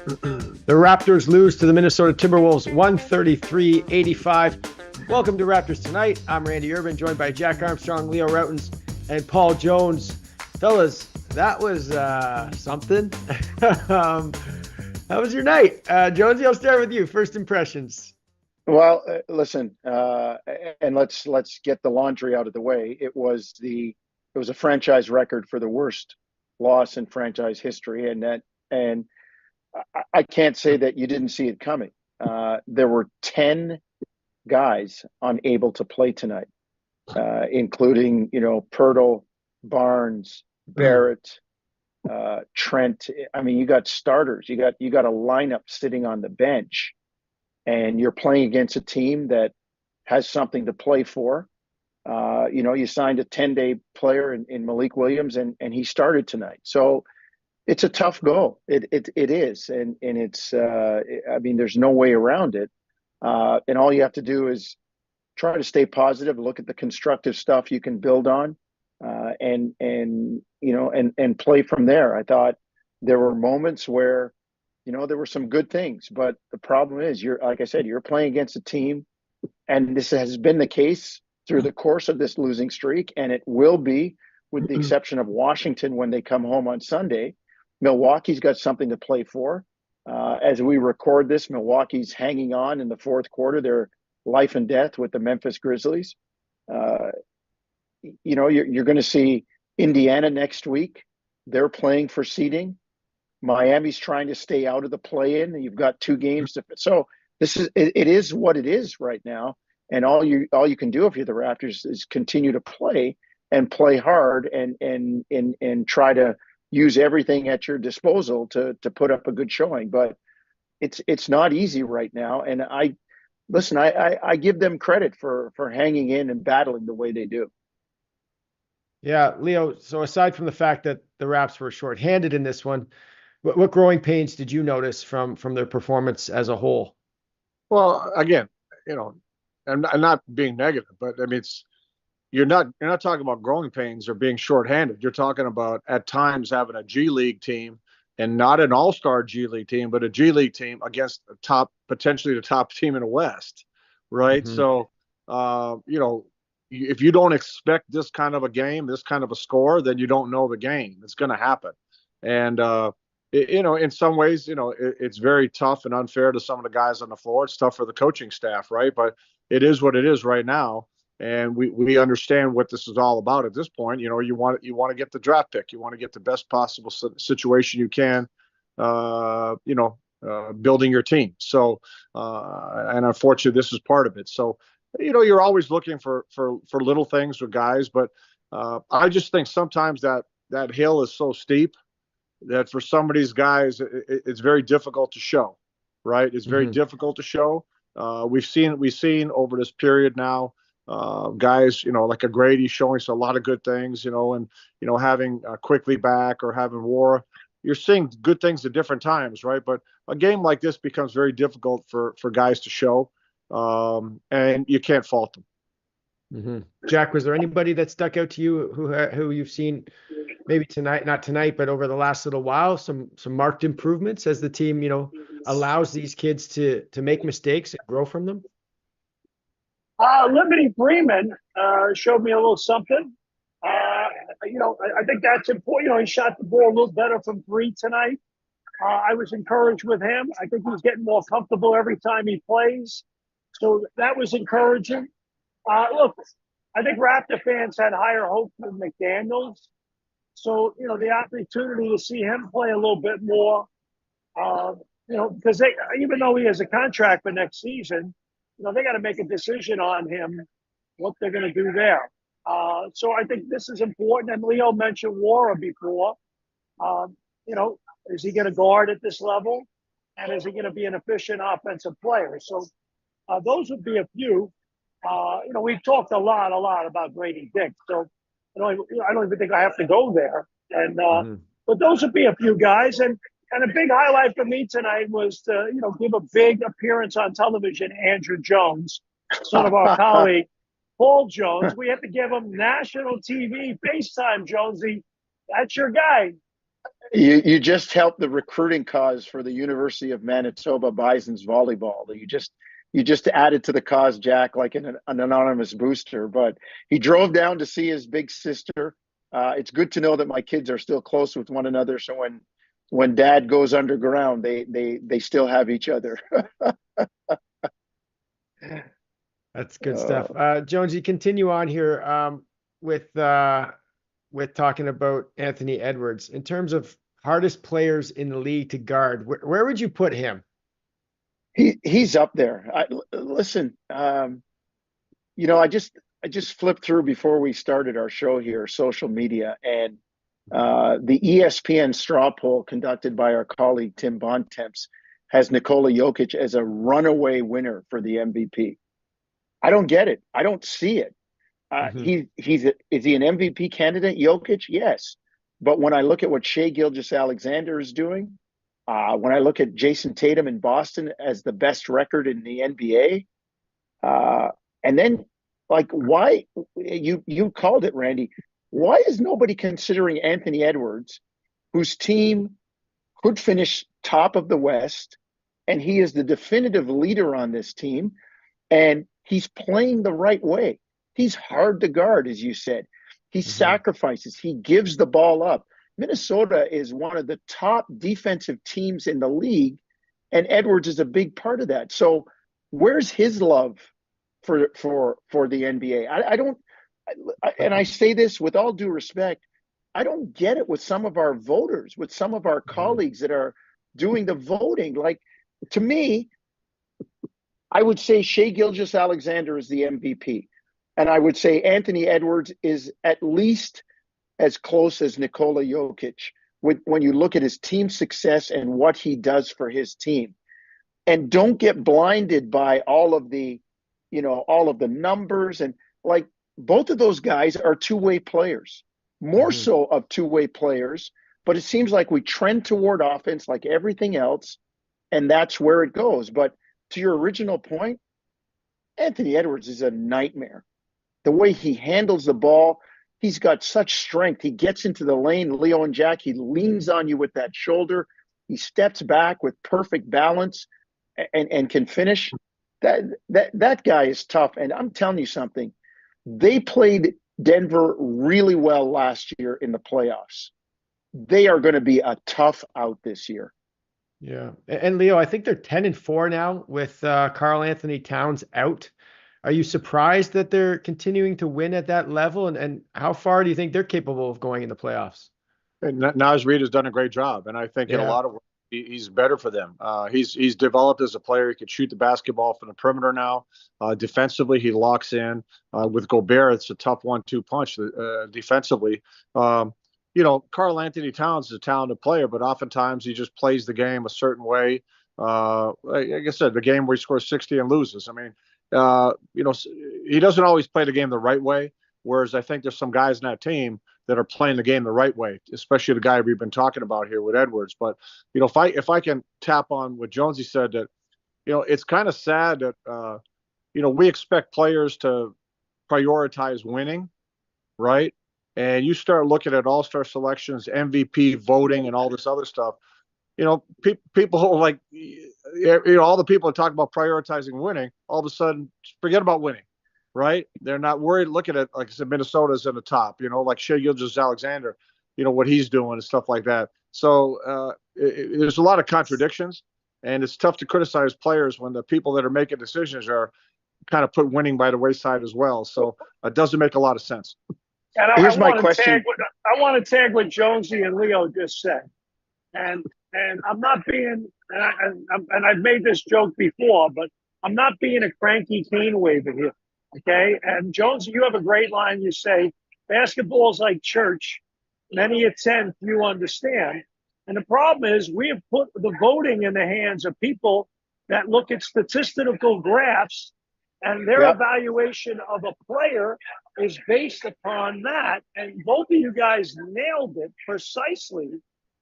The Raptors lose to the Minnesota Timberwolves 133-85. Welcome to Raptors Tonight. I'm Randy Urban, joined by Jack Armstrong, Leo Rautins, and Paul Jones. Fellas, that was something. How was your night? Jonesy, I'll start with you. First impressions. Well, listen, and let's get the laundry out of the way. It was a franchise record for the worst loss in franchise history, and I can't say that you didn't see it coming. There were 10 guys unable to play tonight, including Pirtle, Barnes, Barrett, Trent. I mean, you got starters. You got a lineup sitting on the bench, and you're playing against a team that has something to play for. You signed a 10-day player in Malik Williams, and he started tonight. So it's a tough go. It is, and it's. I mean, there's no way around it. And all you have to do is try to stay positive, look at the constructive stuff you can build on, and play from there. I thought there were moments where there were some good things, but the problem is, like I said, you're playing against a team, and this has been the case through the course of this losing streak, and it will be, with the exception of Washington when they come home on Sunday. Milwaukee's got something to play for. As we record this, Milwaukee's hanging on in the fourth quarter. They're life and death with the Memphis Grizzlies. You're going to see Indiana next week. They're playing for seeding. Miami's trying to stay out of the play-in. You've got two games to. So it is what it is right now. And all you can do if you're the Raptors is continue to play and play hard and try to use everything at your disposal to put up a good showing. But it's not easy right now. And I give them credit for hanging in and battling the way they do. Yeah, Leo. So aside from the fact that the Raps were shorthanded in this one, what growing pains did you notice from their performance as a whole? Well, again, I'm not being negative, but I mean, you're not talking about growing pains or being shorthanded. You're talking about at times having a G League team and not an all-star G League team, but a G League team against potentially the top team in the West, right? Mm-hmm. So, if you don't expect this kind of a game, this kind of a score, then you don't know the game. It's going to happen. And, in some ways, it's very tough and unfair to some of the guys on the floor. It's tough for the coaching staff, right? But it is what it is right now. And we understand what this is all about at this point. You want to get the draft pick. You want to get the best possible situation you can, building your team. So, and unfortunately, this is part of it. So, you're always looking for little things with guys. But I just think sometimes that hill is so steep that for some of these guys, it's very difficult to show, right? It's very difficult to show. We've seen over this period now, guys, like a Grady showing us a lot of good things, and having Quickly back or having War. You're seeing good things at different times, right? But a game like this becomes very difficult for guys to show, and you can't fault them. Mm-hmm. Jack, was there anybody that stuck out to you who you've seen maybe tonight, not tonight, but over the last little while, some marked improvements as the team, allows these kids to make mistakes and grow from them? Liberty Freeman showed me a little something. I think that's important. He shot the ball a little better from three tonight. I was encouraged with him. I think he's getting more comfortable every time he plays. So that was encouraging. Look, I think Raptor fans had higher hopes than McDaniels. So, the opportunity to see him play a little bit more, because even though he has a contract for next season, they got to make a decision on him, what they're going to do there. So I think this is important. And Leo mentioned Wara before. Is he going to guard at this level? And is he going to be an efficient offensive player? So those would be a few. We've talked a lot about Grady Dick. So I don't even think I have to go there. And but those would be a few guys. And a big highlight for me tonight was to give a big appearance on television. Andrew Jones, son of our colleague Paul Jones. We have to give him national TV FaceTime. Jonesy, that's your guy. You just helped the recruiting cause for the University of Manitoba Bison's volleyball. You just added to the cause, Jack, like an anonymous booster. But he drove down to see his big sister. It's good to know that my kids are still close with one another. So when Dad goes underground, they still have each other. That's good stuff. Jonesy, continue on here with talking about Anthony Edwards. In terms of hardest players in the league to guard, where would you put him? He's up there. Listen, I just flipped through before we started our show here, social media, and the ESPN straw poll conducted by our colleague Tim Bontemps has Nikola Jokic as a runaway winner for the MVP. I don't get it. I don't see it. Is he an MVP candidate, Jokic? Yes. But when I look at what Shai Gilgeous-Alexander is doing, when I look at Jason Tatum in Boston as the best record in the NBA, and then why you called it, Randy? Why is nobody considering Anthony Edwards, whose team could finish top of the West, and he is the definitive leader on this team, and he's playing the right way. He's hard to guard, as you said. He sacrifices. He gives the ball up. Minnesota is one of the top defensive teams in the league, and Edwards is a big part of that. So where's his love for the NBA? I don't – and I say this with all due respect, I don't get it with some of our voters, with some of our colleagues that are doing the voting. Like, to me, I would say Shai Gilgeous-Alexander is the MVP. And I would say Anthony Edwards is at least as close as Nikola Jokic when you look at his team success and what he does for his team. And don't get blinded by all of the numbers. And like, both of those guys are two-way players, more so of two-way players. But it seems like we trend toward offense like everything else, and that's where it goes. But to your original point, Anthony Edwards is a nightmare. The way he handles the ball, he's got such strength. He gets into the lane, Leo and Jack, he leans on you with that shoulder. He steps back with perfect balance and can finish. That guy is tough. And I'm telling you something, they played Denver really well last year in the playoffs. They are going to be a tough out this year. Yeah. And Leo, I think they're 10-4 now with Karl Anthony Towns out. Are you surprised that they're continuing to win at that level? And how far do you think they're capable of going in the playoffs? And Naz Reid has done a great job. And I think in a lot of ways, he's better for them. He's developed as a player. He can shoot the basketball from the perimeter now. Defensively, he locks in. With Gobert, it's a tough 1-2 punch defensively. Karl Anthony Towns is a talented player, but oftentimes he just plays the game a certain way. Like I said, the game where he scores 60 and loses. I mean, he doesn't always play the game the right way. Whereas I think there's some guys in that team that are playing the game the right way, especially the guy we've been talking about here with Edwards. But, if I can tap on what Jonesy said, that, it's kind of sad that, we expect players to prioritize winning, right? And you start looking at all-star selections, MVP voting, and all this other stuff. People like, all the people that talk about prioritizing winning, all of a sudden forget about winning, right? They're not worried. Looking at, like I said, Minnesota's in the top, like Shai Gilgeous-Alexander, what he's doing and stuff like that. So there's a lot of contradictions, and it's tough to criticize players when the people that are making decisions are kind of put winning by the wayside as well. So it doesn't make a lot of sense. And Here's my question. I want to tag what Jonesy and Leo just said. And I'm not being, and I've made this joke before, but I'm not being a cranky cane waver here, okay? And Jones, you have a great line. You say, basketball's like church. Many attend, few understand. And the problem is we have put the voting in the hands of people that look at statistical graphs, and their evaluation of a player is based upon that. And both of you guys nailed it precisely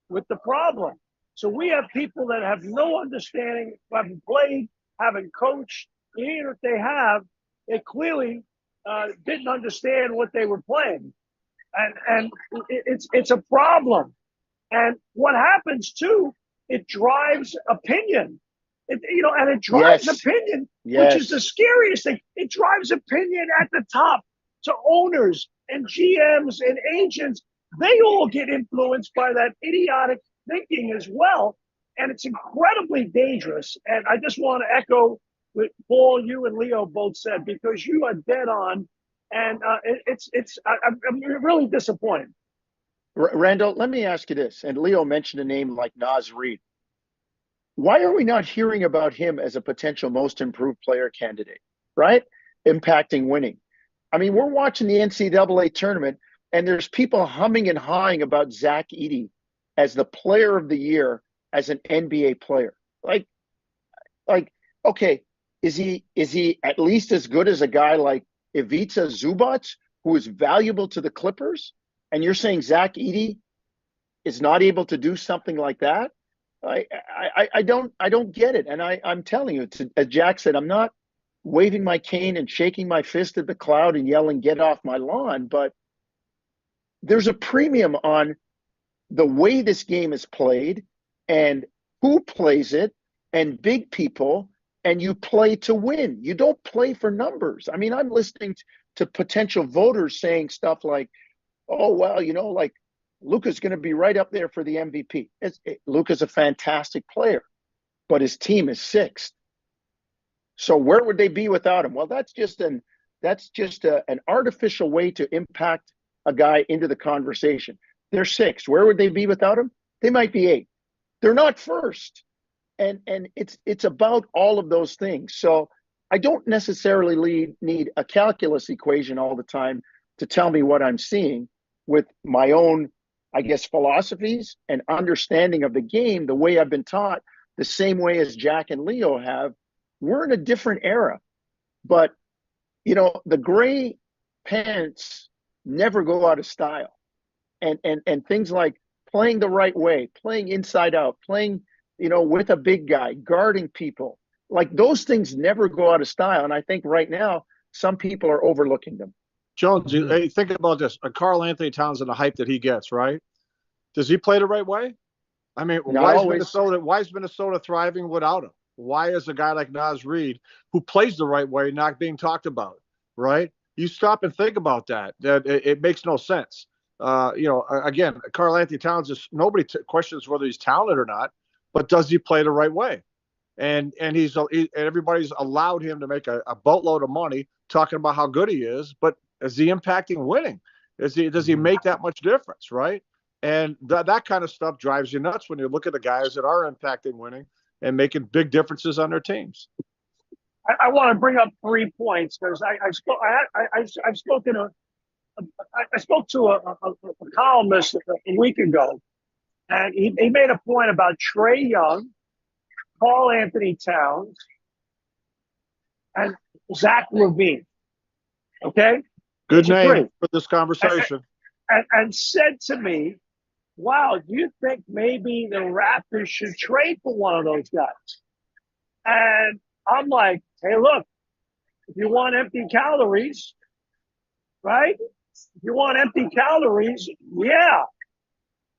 with the problem. So we have people that have no understanding, haven't played, haven't coached. Even if they have, they clearly didn't understand what they were playing. And it's a problem. And what happens too, it drives opinion. And it drives Yes. opinion, which is Yes. the scariest thing. It drives opinion at the top to owners and GMs and agents. They all get influenced by that idiotic thinking as well. And it's incredibly dangerous. And I just want to echo what Paul, you and Leo both said, because you are dead on. And I'm really disappointed. Randall, let me ask you this. And Leo mentioned a name like Naz Reid. Why are we not hearing about him as a potential most improved player candidate, right? Impacting winning. I mean, we're watching the NCAA tournament, and there's people humming and hawing about Zach Edey as the player of the year as an NBA player. Like, okay, is he at least as good as a guy like Ivica Zubac, who is valuable to the Clippers? And you're saying Zach Edey is not able to do something like that? I don't get it. And I'm telling you, as Jack said, I'm not waving my cane and shaking my fist at the cloud and yelling, "Get off my lawn." But there's a premium on the way this game is played and who plays it and big people, and you play to win. You don't play for numbers. I mean, I'm listening to potential voters saying stuff like, "Oh, well, like Luka's going to be right up there for the MVP." Luka's a fantastic player, but his team is sixth. So where would they be without him? Well, that's just an artificial way to impact a guy into the conversation. They're sixth. Where would they be without him? They might be eighth. They're not first. And it's about all of those things. So I don't necessarily need a calculus equation all the time to tell me what I'm seeing. With my own, I guess, philosophies and understanding of the game, the way I've been taught, the same way as Jack and Leo have. We're in a different era. But, the gray pants never go out of style. And things like playing the right way, playing inside out, playing, with a big guy, guarding people, like those things never go out of style. And I think right now, some people are overlooking them. Jones, hey, think about this. Karl Anthony Towns and the hype that he gets, right? Does he play the right way? I mean, why is Minnesota thriving without him? Why is a guy like Naz Reid, who plays the right way, not being talked about, right? You stop and think about that. It makes no sense. Again, Karl Anthony Towns nobody questions whether he's talented or not, but does he play the right way? And everybody's allowed him to make a boatload of money talking about how good he is, but is he impacting winning? Does he make that much difference, right? And that kind of stuff drives you nuts when you look at the guys that are impacting winning and making big differences on their teams. I want to bring up 3 points because I spoke to a columnist a week ago, and he made a point about Trae Young, Karl Anthony Towns, and Zach LaVine. Okay? Good name for this conversation. And said to me, "Wow, do you think maybe the Raptors should trade for one of those guys?" And I'm like, "Hey, look, if you want empty calories, right? If you want empty calories, yeah."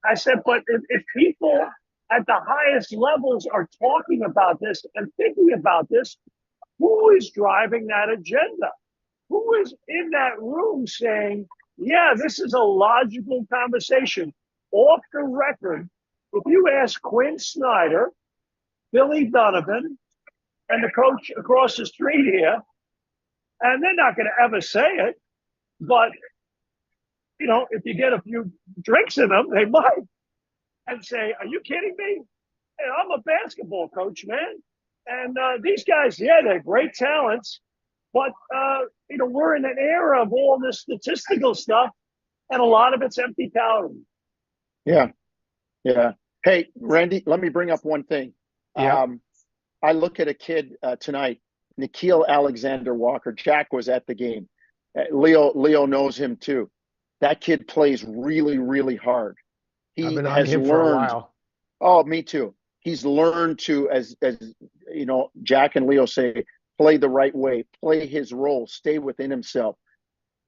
I said, but if people at the highest levels are talking about this and thinking about this, who is driving that agenda? Who is in that room saying, yeah, this is a logical conversation? Off the record, if you ask Quinn Snyder, Billy Donovan, and the coach across the street here, and they're not going to ever say it, but, if you get a few drinks in them, they might, and say, are you kidding me? Hey, I'm a basketball coach, man. And these guys, yeah, they're great talents, but, we're in an era of all this statistical stuff, and a lot of it's empty calories. Yeah. Yeah. Hey, Randy, let me bring up one thing. Yeah. I look at a kid tonight, Nickeil Alexander-Walker. Jack was at the game. Leo knows him too. That kid plays really, really hard. I've been on him for a while. Oh, me too. He's learned to, as Jack and Leo say, play the right way, play his role, stay within himself.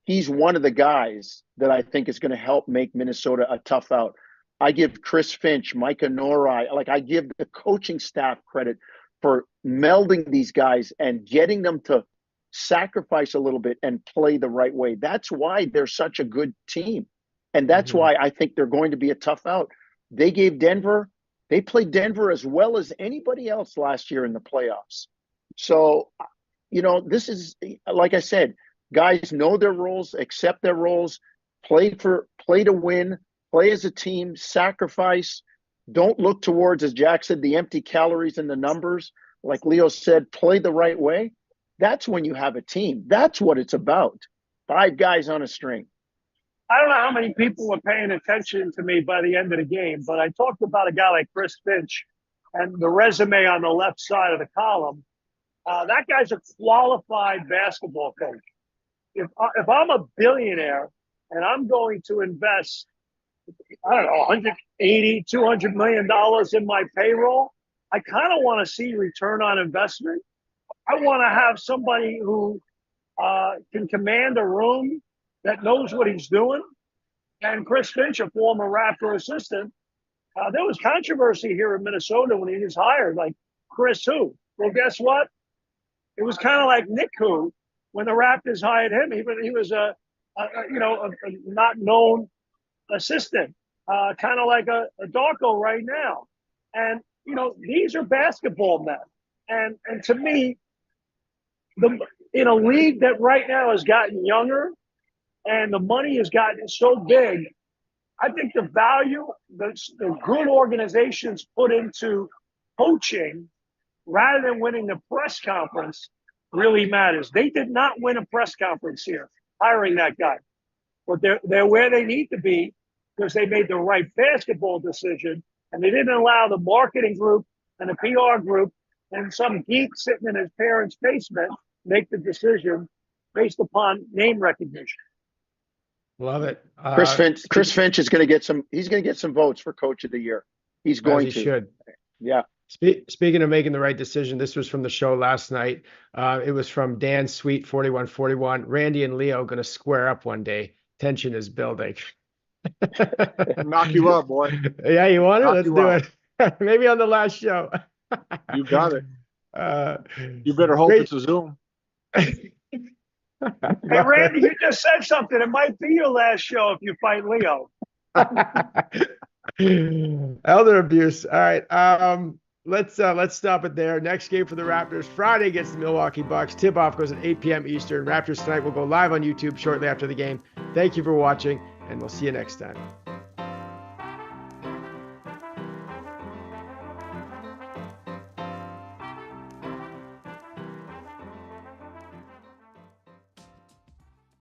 He's one of the guys that I think is going to help make Minnesota a tough out. I give Chris Finch, Micah Norai, like I give the coaching staff credit for melding these guys and getting them to sacrifice a little bit and play the right way. That's why they're such a good team. And that's why I think they're going to be a tough out. They played Denver as well as anybody else last year in the playoffs. So, this is, like I said, guys know their roles, accept their roles, play to win, play as a team, sacrifice. Don't look towards, as Jack said, the empty calories and the numbers. Like Leo said, play the right way. That's when you have a team. That's what it's about. 5 guys on a string. I don't know how many people were paying attention to me by the end of the game, but I talked about a guy like Chris Finch and the resume on the left side of the column. That guy's a qualified basketball coach. If I'm a billionaire and I'm going to invest, I don't know, 180, $200 million in my payroll, I kind of want to see return on investment. I want to have somebody who can command a room that knows what he's doing. And Chris Finch, a former Raptor assistant, there was controversy here in Minnesota when he was hired. Like, Chris who? Well, guess what? It was kind of like Nick who when the Raptors hired him. He was a not known assistant, kind of like a Darko right now. And, these are basketball men. And to me, in a league that right now has gotten younger and the money has gotten so big, I think the value that the good organizations put into coaching rather than winning the press conference really matters. They did not win a press conference here, hiring that guy. But they're where they need to be because they made the right basketball decision, and they didn't allow the marketing group and the PR group and some geek sitting in his parents' basement make the decision based upon name recognition. Love it. Chris Finch is going to get some. He's going to get some votes for Coach of the Year. He's going to. He should. Yeah. Speaking of making the right decision, this was from the show last night. It was from Dan Sweet 4141. Randy and Leo going to square up one day. Tension is building. Knock you up, boy. Yeah, you want it? Let's do it. Maybe on the last show. You got it. You better hope it's a Zoom. Hey, Randy, you just said something. It might be your last show if you fight Leo. Elder abuse. All right. Let's stop it there. Next game for the Raptors Friday against the Milwaukee Bucks. Tip-off goes at 8 p.m. Eastern. Raptors tonight will go live on YouTube shortly after the game. Thank you for watching, and we'll see you next time.